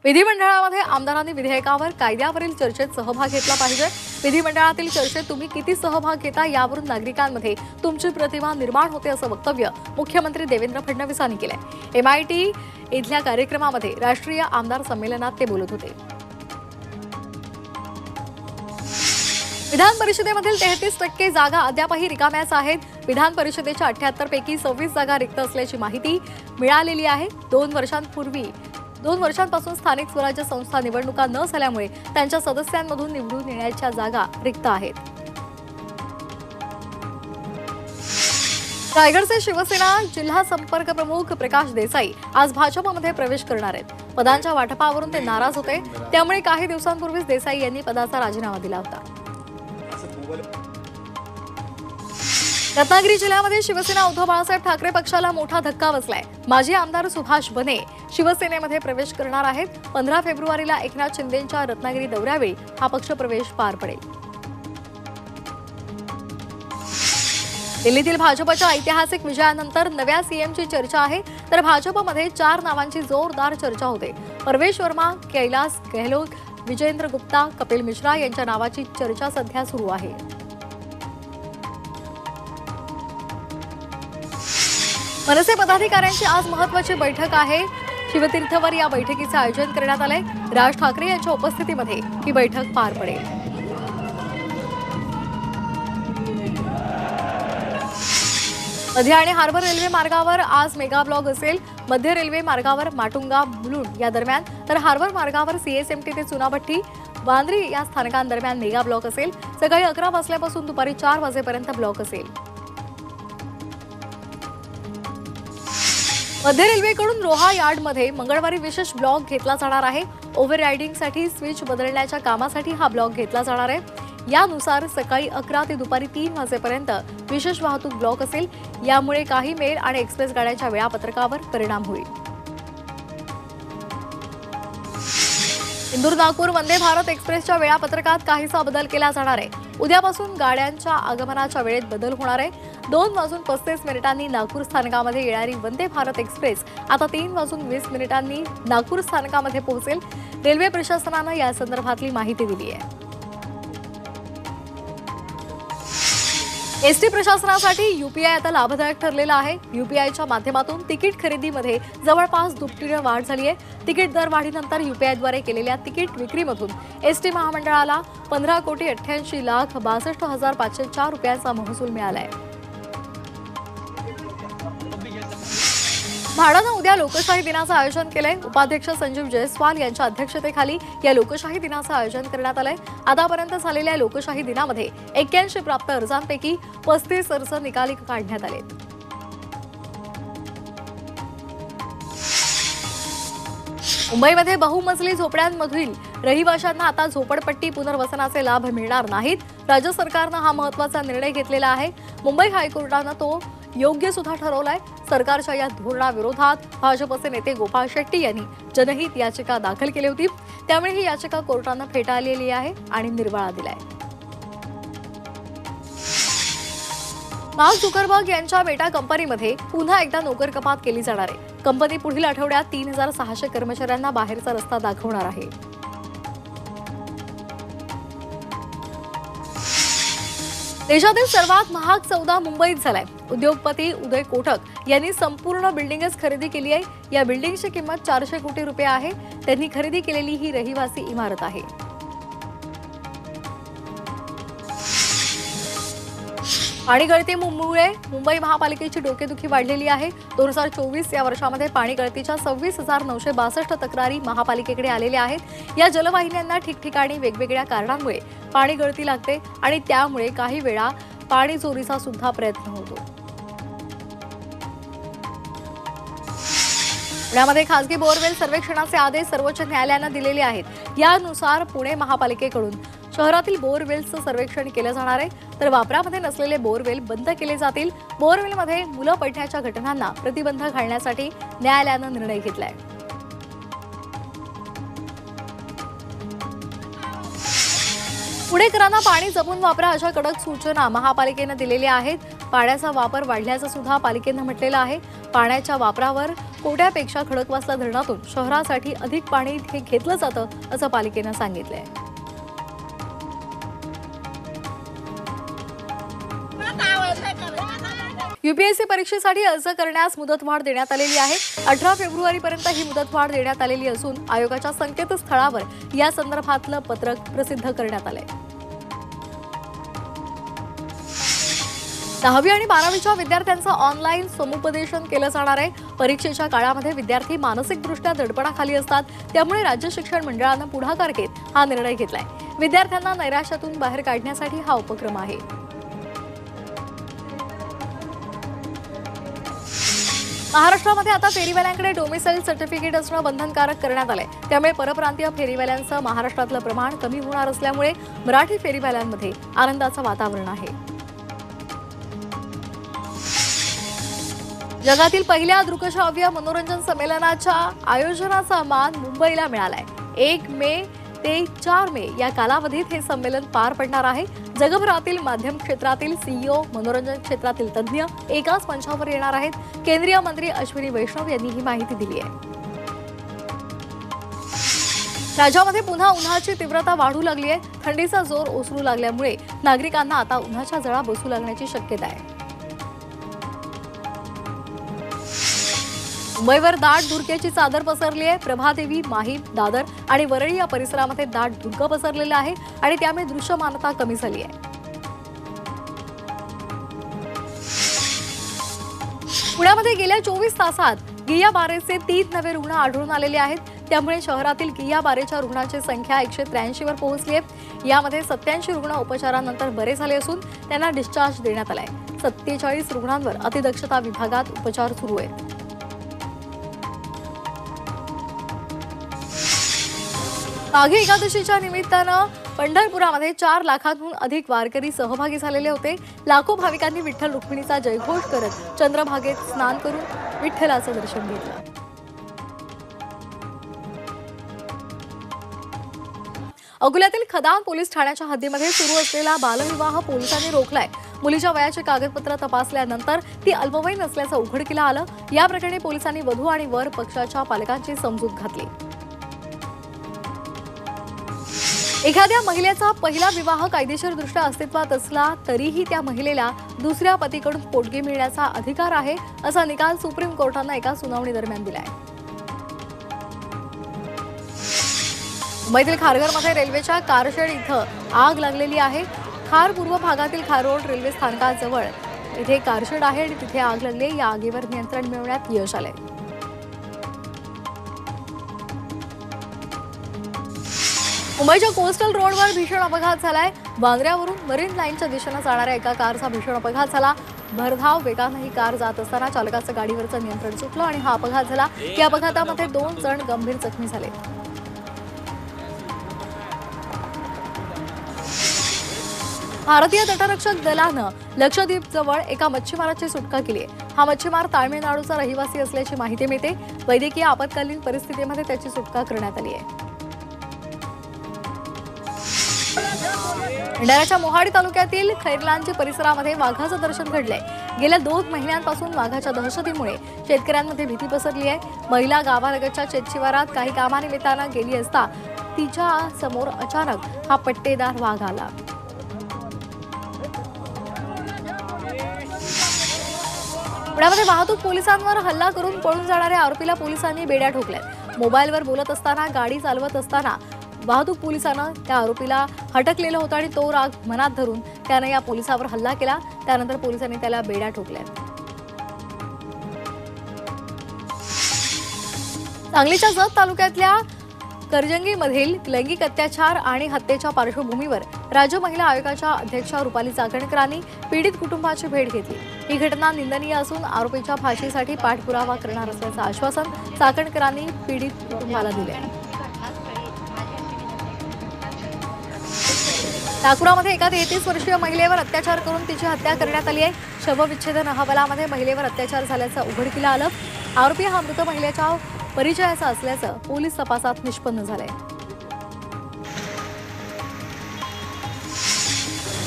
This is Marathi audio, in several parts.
विधिमंडळामध्ये आमदारांनी विधेयकावर कायद्यावरील चर्चेत सहभाग घेतला पाहिजे। विधिमंडळातील चर्चेत तुम्ही किती सहभाग घेता यावरून नागरिकांमध्ये तुमची प्रतिमा निर्माण होते असं वक्तव्य मुख्यमंत्री देवेंद्र फडणवीस यांनी केलंय। MIT इथल्या कार्यक्रमामध्ये राष्ट्रीय आमदार संमेलनात ते बोलत होते। विधान परिषदेमधील 33% जागा अद्यापही रिकाम्याच आहेत। विधान परिषदेच्या 78 पैकी 26 जागा रिक्त असल्याची माहिती मिळालेली आहे। 2 वर्षांपासून स्थानिक स्वराज्य संस्था निवडणुका न झाल्यामुळे त्यांच्या सदस्यांमधून निवडून येण्याच्या जागा रिक्त आहेत। रायगडचे शिवसेना जिल्हा संपर्क प्रमुख प्रकाश देसाई आज भाजपमध्ये प्रवेश करणार आहेत। पदांच्या वाटपावरून ते नाराज होते, त्यामुळे काही दिवसांपूर्वीच देसाई यांनी पदाचा राजीनामा दिला होता। रत्नागिरी जिल्ह्यामध्ये शिवसेना उद्धव बाळासाहेब ठाकरे पक्षाला मोठा धक्का बसलाय। माजी आमदार सुभाष बने शिवसेनेमध्ये प्रवेश करणार आहेत। 15 फेब्रुवारीला एकनाथ शिंदेंच्या रत्नागिरी दौऱ्यावेळी हा पक्षप्रवेश पार पडेल। दिल्लीतील भाजपच्या ऐतिहासिक विजयानंतर नव्या सीएमची चर्चा आहे, तर भाजपमध्ये 4 नावांची जोरदार चर्चा होते। परवेश वर्मा, कैलास गहलोत, विजेंद्र गुप्ता, कपिल मिश्रा यांच्या नावाची चर्चा सध्या सुरू आहे। मनसे पदाधिकाऱ्यांची आज महत्त्वाची बैठक आहे। शिवतीर्थवर या बैठकीचे आयोजन करण्यात आले। राज ठाकरे यांच्या उपस्थितीमध्ये ही बैठक पार पडेल। मध्य आणि हार्बर रेल्वे मार्गावर आज मेगा ब्लॉक असेल। मध्य रेल्वे मार्गावर माटुंगा मुलुंड या दरम्यान, तर हार्बर मार्गावर CSMT ते चुनाभट्टी वांद्री या स्थानकांदरम्यान मेगा ब्लॉक असेल। सकाळी 11 वाजल्यापासून दुपारी 4 वाजेपर्यंत ब्लॉक असेल। मध्य रेल्वेकडून रोहा यार्डमध्ये मंगळवारी विशेष ब्लॉक घेतला जाणार आहे। ओव्हररायडिंगसाठी स्विच बदलण्याच्या कामासाठी हा ब्लॉक घेतला जाणार आहे। यानुसार सकाळी 11 ते दुपारी 3 वाजेपर्यंत विशेष वाहतूक ब्लॉक असेल। यामुळे काही मेल आणि एक्सप्रेस गाड्यांच्या वेळापत्रकावर परिणाम होईल। इंदूर नागपूर वंदे भारत एक्सप्रेसच्या वेळापत्रकात काहीसा बदल केला जाणार आहे। उद्यापासून गाड्यांच्या आगमनाच्या वेळेत बदल होणार आहे। 2:35 नागपूर स्थानकामध्ये येणारी वंदे भारत एक्सप्रेस आता 3:20 नागपूर स्थानकामध्ये पोहोचेल। रेल्वे प्रशासनानं या संदर्भातली माहिती दिली आहे। एसटी प्रशासनासाठी UPI आता लाभदायक ठरलेला आहे। UPIच्या माध्यमातून तिकीट खरेदीमध्ये जवळपास दुपटीने वाढ झाली आहे। तिकीट दर वाढीनंतर UPIद्वारे केलेल्या तिकीट विक्रीमधून एसटी महामंडळाला 15,88,62,504 रुपयांचा महसूल मिळाला आहे। म्हाडानं उद्या लोकशाही दिनाचं आयोजन केलंय। उपाध्यक्ष संजीव जयस्वाल यांच्या अध्यक्षतेखाली या लोकशाही दिनाचं आयोजन करण्यात आलंय। आतापर्यंत झालेल्या लोकशाही दिनामध्ये 81 प्राप्त अर्जांपैकी 35 अर्ज निकाली काढण्यात आलेत। मुंबईमध्ये बहुमजली झोपड्यांमधील रहिवाशांना आता झोपडपट्टी पुनर्वसनाचे लाभ मिळणार नाहीत। राज्य सरकारनं हा महत्त्वाचा निर्णय घेतलेला आहे। मुंबई हायकोर्टानं तो योग्य सुद्धा ठरवलाय। सरकारच्या या धोरणाविरोधात भाजपचे नेते गोपाळ शेट्टी यांनी जनहित याचिका दाखल केली होती, त्यामुळे ही याचिका कोर्टानं फेटाळलेली आहे आणि निर्वाळा दिलाय। मार्क झुकरबर्ग यांच्या मेटा कंपनीमध्ये पुन्हा एकदा नोकर कपात केली जाणार आहे। कंपनी पुढील आठवड्यात 3600 कर्मचाऱ्यांना बाहेरचा रस्ता दाखवणार आहे। देशातील सर्वात महाग सौदा मुंबईत झालाय। उद्योगपती उदय कोटक यांनी संपूर्ण बिल्डिंगच खरेदी केली आहे। या बिल्डिंगची किंमत 400 कोटी रुपये आहे। त्यांनी खरेदी केलेली ही रहिवासी इमारत आहे। पाणी गळतीमुळे मुंबई महापालिकेची डोकेदुखी वाढलेली आहे। 2024 या वर्षामध्ये पाणी गळतीच्या 26,962 तक्रारी महापालिकेकडे आलेल्या आहेत। या जलवाहिन्यांना ठिकठिकाणी वेगवेगळ्या कारणांमुळे पाणी गळती लागते आणि त्यामुळे काही वेळा पाणी चोरीचा सुद्धा प्रयत्न होतो। पुण्यामध्ये खासगी बोरवेल सर्वेक्षणाचे आदेश सर्वोच्च न्यायालयानं दिलेले आहेत। यानुसार पुणे महापालिकेकडून शहरातील बोरवेल्सचं सर्वेक्षण केलं जाणार आहे, तर वापरामध्ये नसलेले बोरवेल बंद केले जातील। बोरवेलमध्ये मुलं पडण्याच्या घटनांना प्रतिबंध घालण्यासाठी न्यायालयानं निर्णय घेतलाय। पुणेकरांना पाणी जपून वापरा अशा कडक सूचना महापालिकेनं दिलेल्या आहेत। पाण्याचा वापर वाढल्याचं सुद्धा पालिकेनं म्हटलेलं आहे। पाण्याच्या वापरावर कोट्यापेक्षा खडकवासला धरणातून शहरासाठी अधिक पाणी हे घेतलं जातं असं पालिकेनं सांगितलंय. यूपीएससी परीक्षेसाठी अर्ज करण्यास मुदतवाढ देण्यात आलेली आहे. 18 फेब्रुवारीपर्यंत ही मुदतवाढ देण्यात आलेली असून आयोगाच्या संकेतस्थळावर या संदर्भातलं पत्रक प्रसिद्ध करण्यात आलंय. 10वी आणि 12वीच्या विद्यार्थ्यांचं ऑनलाईन समुपदेशन केलं जाणार आहे. परीक्षेच्या काळामध्ये विद्यार्थी मानसिकदृष्ट्या दडपणाखाली असतात, त्यामुळे राज्य शिक्षण मंडळानं पुढाकार घेत हा निर्णय घेतलाय. विद्यार्थ्यांना नैराश्यातून बाहेर काढण्यासाठी हा उपक्रम आहे. महाराष्ट्रामध्ये आता फेरीवाल्यांकडे डोमिसाईल सर्टिफिकेट असणं बंधनकारक करण्यात आलंय. त्यामुळे परप्रांतीय फेरीवाल्यांचं महाराष्ट्रातलं प्रमाण कमी होणार असल्यामुळे मराठी फेरीवाल्यांमध्ये आनंदाचं वातावरण आहे. जगातील पहिल्या दृकश्राव्य मनोरंजन संमेलनाच्या आयोजनाचा मान मुंबईला मिळालाय. 1 मे ते 4 मे या कालावधीत हे संमेलन पार पडणार आहे. जगभरातील माध्यम क्षेत्रातील सीईओ, मनोरंजन क्षेत्रातील तज्ज्ञ एकाच मंचावर येणार आहेत. केंद्रीय मंत्री अश्विनी वैष्णव यांनी ही माहिती दिली आहे. राज्यामध्ये पुन्हा उन्हाची तीव्रता वाढू लागली आहे. थंडीचा जोर ओसरू लागल्यामुळे नागरिकांना आता उन्हाच्या झळा बसू लागण्याची शक्यता आहे. मुंबईवर दाट धुक्याची चादर पसरली आहे. प्रभादेवी, माहीम, दादर आणि वरळी या परिसरामध्ये दाट धुकं पसरलेलं आहे आणि त्यामुळे दृश्यमानता कमी झाली आहे. पुण्यामध्ये गेल्या 24 तासात गियाबारेचे 3 नवे रुग्ण आढळून आलेले आहेत. त्यामुळे शहरातील गियाबारेच्या रुग्णांची संख्या 183 वर पोहोचली आहे. यामध्ये 87 रुग्ण उपचारानंतर बरे झाले असून त्यांना डिस्चार्ज देण्यात आलाय. 47 रुग्णांवर अतिदक्षता विभागात उपचार सुरू आहेत. माघी एकादशीच्या निमित्तानं पंढरपुरामध्ये 4 लाखांहून अधिक वारकरी सहभागी झालेले होते. लाखो भाविकांनी विठ्ठल रुक्मिणीचा जयघोष करत चंद्रभागेत स्नान करून विठ्ठलाचं दर्शन घेतलं. अकोल्यातील खदान पोलीस ठाण्याच्या हद्दीमध्ये सुरू असलेला बालविवाह पोलिसांनी रोखलाय. मुलीच्या वयाची कागदपत्र तपासल्यानंतर ती अल्पवयीन असल्याचं उघडकीला आलं. या प्रकरणी पोलिसांनी वधू आणि वर पक्षाच्या पालकांची समजूत घातली. एखाद्या महिलेचा पहिला विवाह कायदेशीरदृष्ट्या अस्तित्वात असला तरीही त्या महिलेला दुसऱ्या पतीकडून पोटगी मिळण्याचा अधिकार आहे, असा निकाल सुप्रीम कोर्टानं एका सुनावणी दरम्यान दिलाय. मुंबईतील खारघरमध्ये रेल्वेच्या कारशेड इथं आग लागलेली आहे. खार पूर्व भागातील खारोड रेल्वे स्थानकाजवळ इथे कारशेड आहे आणि तिथे आग लागली. या आगीवर नियंत्रण मिळवण्यात यश आलंय. मुंबईच्या कोस्टल रोडवर भीषण अपघात झालाय. बांद्र्यावरून मरीन लाईनच्या दिशेनं जाणाऱ्या एका कारचा भीषण अपघात झाला. भरधाव वेगानं ही कार जात असताना चालकाचं गाडीवरचं नियंत्रण सुटलं आणि हा अपघात झाला. या अपघातामध्ये 2 जण गंभीर जखमी झाले. भारतीय तटरक्षक दलानं लक्षद्वीप जवळ एका मच्छीमाराची सुटका केली आहे. हा मच्छीमार तामिळनाडूचा रहिवासी असल्याची माहिती मिळते. वैद्यकीय आपत्कालीन परिस्थितीमध्ये त्याची सुटका करण्यात आली आहे. भंडाऱ्याच्या मोहाडी तालुक्यातील खैरलांची परिसरामध्ये वाघाचं दर्शन घडलंय. गेल्या 2 महिन्यांपासून वाघाच्या दहशतीमुळे शेतकऱ्यांमध्ये भीती पसरली आहे. महिला गावालगतच्या शेतशिवारात काही कामानिमित्तानं गेली असता तिच्या समोर अचानक हा पट्टेदार वाघ आला. पुण्यामध्ये वाहतूक पोलिसांवर हल्ला करून पळून जाणाऱ्या आरोपीला पोलिसांनी बेड्या ठोकल्यात. मोबाईलवर बोलत असताना गाडी चालवत असताना वाहतूक पोलिसांना त्या आरोपीला हटकलेलं होतं आणि तो राग मनात धरून त्यानं या पोलिसावर हल्ला केला. त्यानंतर पोलिसांनी त्याला बेड्या ठोकल्या. सांगलीच्या जत तालुक्यातल्या करजंगीमधील लैंगिक अत्याचार आणि हत्येच्या पार्श्वभूमीवर राज्य महिला आयोगाच्या अध्यक्षा रुपाली चाकणकरांनी पीडित कुटुंबाची भेट घेतली. ही घटना निंदनीय असून आरोपीच्या फाशीसाठी पाठपुरावा करणार असल्याचं आश्वासन चाकणकरांनी पीडित कुटुंबाला दिले आहे. नागपुरामध्ये एका 33 वर्षीय महिलेवर अत्याचार करून तिची हत्या करण्यात आली आहे. शवविच्छेदन अहवालामध्ये महिलेवर अत्याचार झाल्याचं उघडकीला आलं. आरोपी हा मृत महिलेच्या परिचयाचा असल्याचं पोलीस तपासात निष्पन्न झालंय.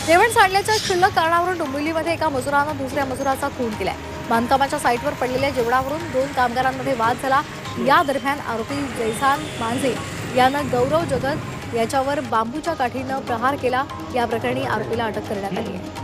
जेवण सांडल्याच्या क्षुल्लक कारणावरून डोंबिवलीमध्ये एका मजुरानं दुसऱ्या मजुराचा खून केलाय. बांधकामाच्या साईटवर पडलेल्या जेवणावरून 2 कामगारांमध्ये वाद झाला। या दरम्यान आरोपी जयसान मांझे यानं गौरव जगत याच्यावर बांबूच्या काठीनं प्रहार केला। या प्रकरणी आरोपीला अटक करण्यात आली आहे।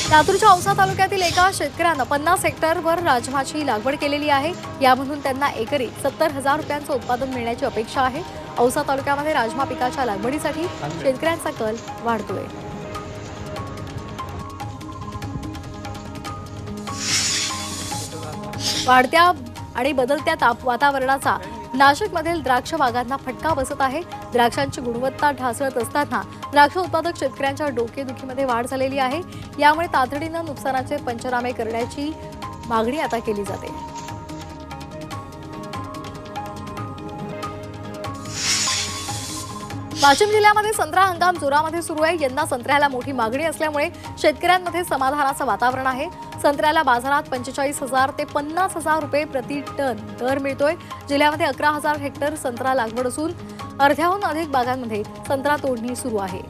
लातूरच्या औसा तालुक्यातील एका शेतकऱ्यानं 50 हेक्टरवर राजमाची लागवड केलेली आहे। यामधून त्यांना एकरी 70,000 रुपयांचं उत्पादन मिळण्याची अपेक्षा आहे। औसा तालुक्यामध्ये राजमा पिकाच्या लागवडीसाठी शेतकऱ्यांचा कल वाढतोय। वाढत्या आणि बदलत्या वातावरणाचा नाशिकमधील द्राक्ष बागांना फटका बसत आहे। द्राक्षांची गुणवत्ता ढासळत असताना द्राक्ष उत्पादक शेतकऱ्यांच्या डोकेदुखीमध्ये वाढ झालेली आहे। यामुळे तातडीनं नुकसानाचे पंचनामे करण्याची मागणी आता केली जाते। वाशिम जिल्ह्यामध्ये संत्रा हंगाम जोरामध्ये सुरू आहे। यंदा संत्र्याला मोठी मागणी असल्यामुळे शेतकऱ्यांमध्ये समाधानाचं वातावरण आहे। संत्र्याला बाजारात 45,000 ते 50,000 रुपये प्रति टन दर मिळतोय। जिल्ह्यामध्ये 11,000 हेक्टर संत्रा लागवड असून अर्ध्याहून अधिक बागांमध्ये संत्रा तोडणी सुरू आहे।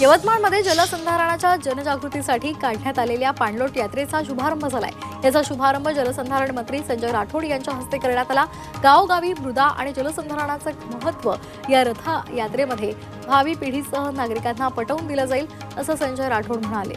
यवतमाळमध्ये जलसंधारणाच्या जनजागृतीसाठी काढण्यात आलेल्या पाणलोट यात्रेचा शुभारंभ झालाय। याचा शुभारंभ जलसंधारण मंत्री संजय राठोड यांच्या हस्ते करण्यात आला। गावोगावी मृदा आणि जलसंधारणाचं महत्त्व या रथ यात्रेमध्ये भावी पिढीसह नागरिकांना पटवून दिलं जाईल, असं संजय राठोड म्हणाले।